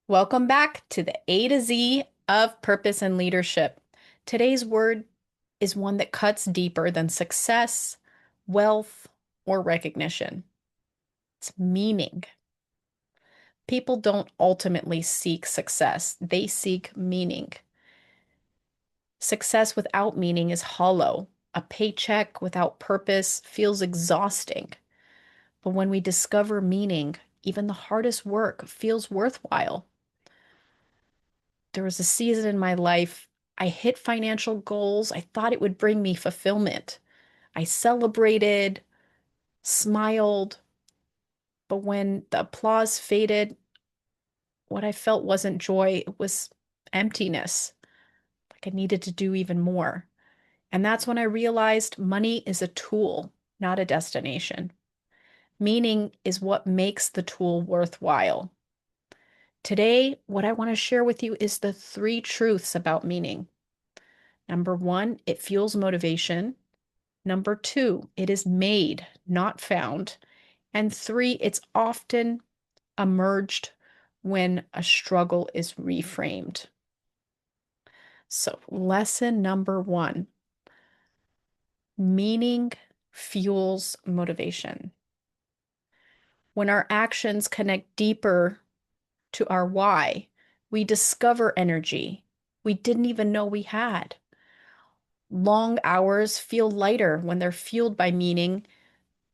Welcome back to the A to Z of purpose and leadership. Today's word is one that cuts deeper than success, wealth, or recognition. It's meaning. People don't ultimately seek success, they seek meaning. Success without meaning is hollow. A paycheck without purpose feels exhausting. But when we discover meaning, even the hardest work feels worthwhile. There was a season in my life I hit financial goals. I thought it would bring me fulfillment. I celebrated, smiled, but when the applause faded, what I felt wasn't joy, it was emptiness. Like I needed to do even more. And that's when I realized money is a tool, not a destination. Meaning is what makes the tool worthwhile. Today, what I want to share with you is the three truths about meaning. Number one, it fuels motivation. Number two, it is made, not found. And three, it's often emerged when a struggle is reframed. So, lesson number one, meaning fuels motivation. When our actions connect deeper to our why, we discover energy we didn't even know we had. Long hours feel lighter when they're fueled by meaning,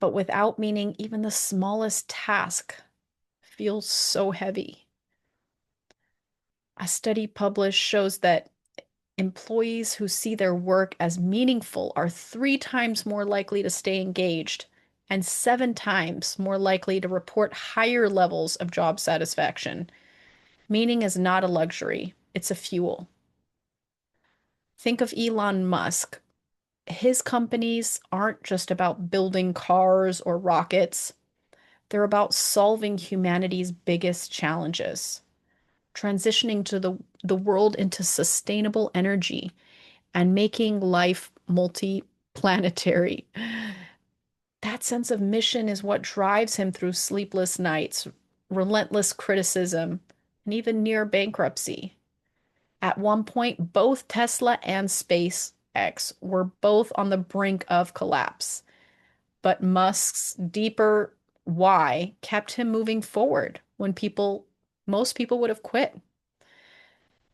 but without meaning, even the smallest task feels so heavy. A study published shows that employees who see their work as meaningful are 3 times more likely to stay engaged and 7 times more likely to report higher levels of job satisfaction. Meaning is not a luxury, it's a fuel. Think of Elon Musk. His companies aren't just about building cars or rockets. They're about solving humanity's biggest challenges, transitioning to the world into sustainable energy and making life multi-planetary. That sense of mission is what drives him through sleepless nights, relentless criticism, and even near bankruptcy. At one point, both Tesla and SpaceX were both on the brink of collapse. But Musk's deeper why kept him moving forward when most people would have quit.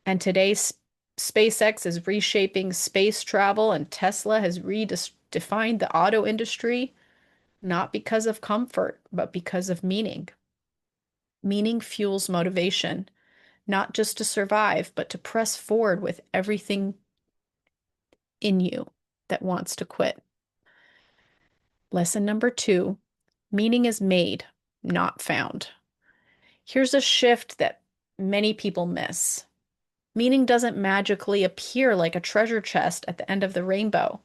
And today, SpaceX is reshaping space travel, and Tesla has redefined the auto industry, not because of comfort, but because of meaning. Meaning fuels motivation, not just to survive, but to press forward with everything in you that wants to quit. Lesson number two, meaning is made, not found. Here's a shift that many people miss. Meaning doesn't magically appear like a treasure chest at the end of the rainbow.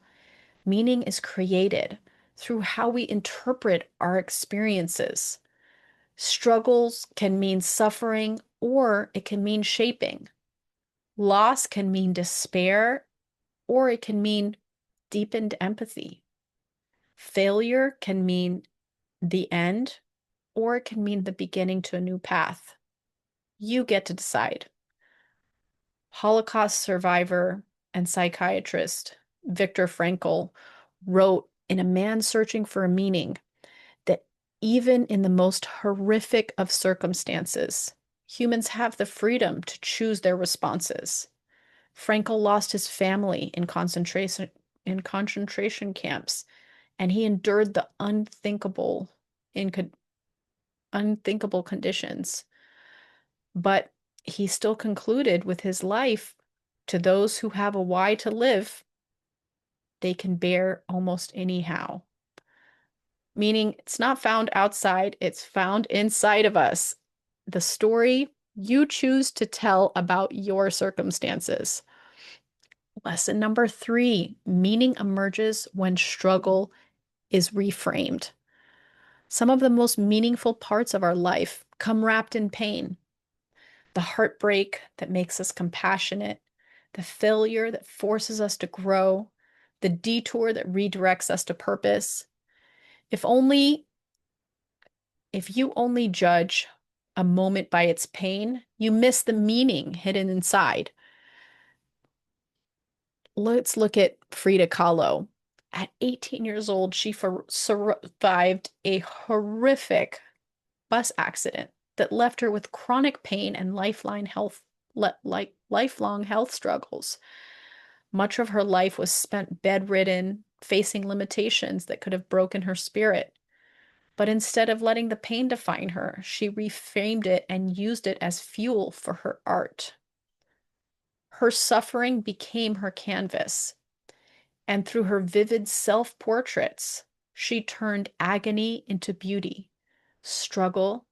Meaning is created through how we interpret our experiences. Struggles can mean suffering or it can mean shaping. Loss can mean despair or it can mean deepened empathy. Failure can mean the end or it can mean the beginning to a new path. You get to decide. Holocaust survivor and psychiatrist Viktor Frankl wrote in A Man Searching for a Meaning that even in the most horrific of circumstances, humans have the freedom to choose their responses. Frankl lost his family in concentration camps, and he endured the in unthinkable conditions. But he still concluded with his life, to those who have a why to live, they can bear almost anyhow. Meaning it's not found outside, it's found inside of us. The story you choose to tell about your circumstances. Lesson number three, meaning emerges when struggle is reframed. Some of the most meaningful parts of our life come wrapped in pain. The heartbreak that makes us compassionate, the failure that forces us to grow, the detour that redirects us to purpose. If only, if you only judge a moment by its pain, you miss the meaning hidden inside. Let's look at Frida Kahlo. At 18 years old, she survived a horrific bus accident that left her with chronic pain and lifelong health struggles. Much of her life was spent bedridden, facing limitations that could have broken her spirit. But instead of letting the pain define her, she reframed it and used it as fuel for her art. Her suffering became her canvas, and through her vivid self-portraits, she turned agony into beauty, struggle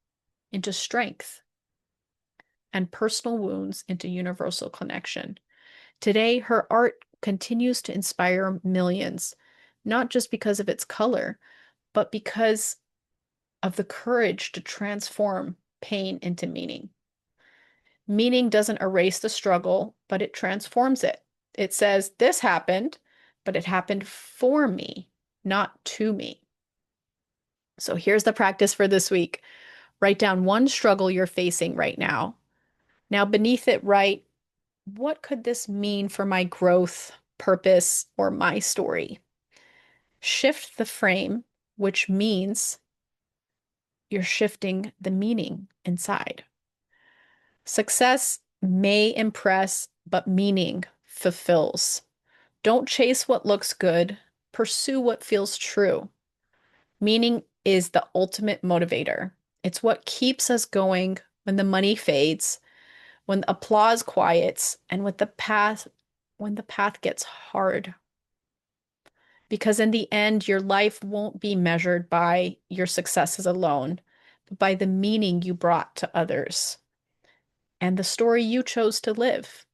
into strength, and personal wounds into universal connection. Today, her art continues to inspire millions, not just because of its color, but because of the courage to transform pain into meaning. Meaning doesn't erase the struggle, but it transforms it. It says, this happened, but it happened for me, not to me. So here's the practice for this week. Write down one struggle you're facing right now. Now, beneath it, write, what could this mean for my growth, purpose, or my story? Shift the frame, which means you're shifting the meaning inside. Success may impress, but meaning fulfills. Don't chase what looks good, pursue what feels true. Meaning is the ultimate motivator. It's what keeps us going when the money fades, when the applause quiets, and when the path gets hard. Because in the end, your life won't be measured by your successes alone, but by the meaning you brought to others and the story you chose to live.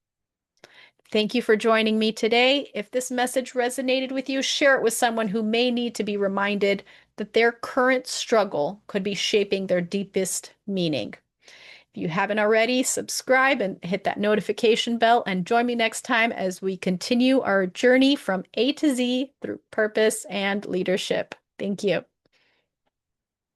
Thank you for joining me today. If this message resonated with you, share it with someone who may need to be reminded that their current struggle could be shaping their deepest meaning. If you haven't already, subscribe and hit that notification bell and join me next time as we continue our journey from A to Z through purpose and leadership. Thank you.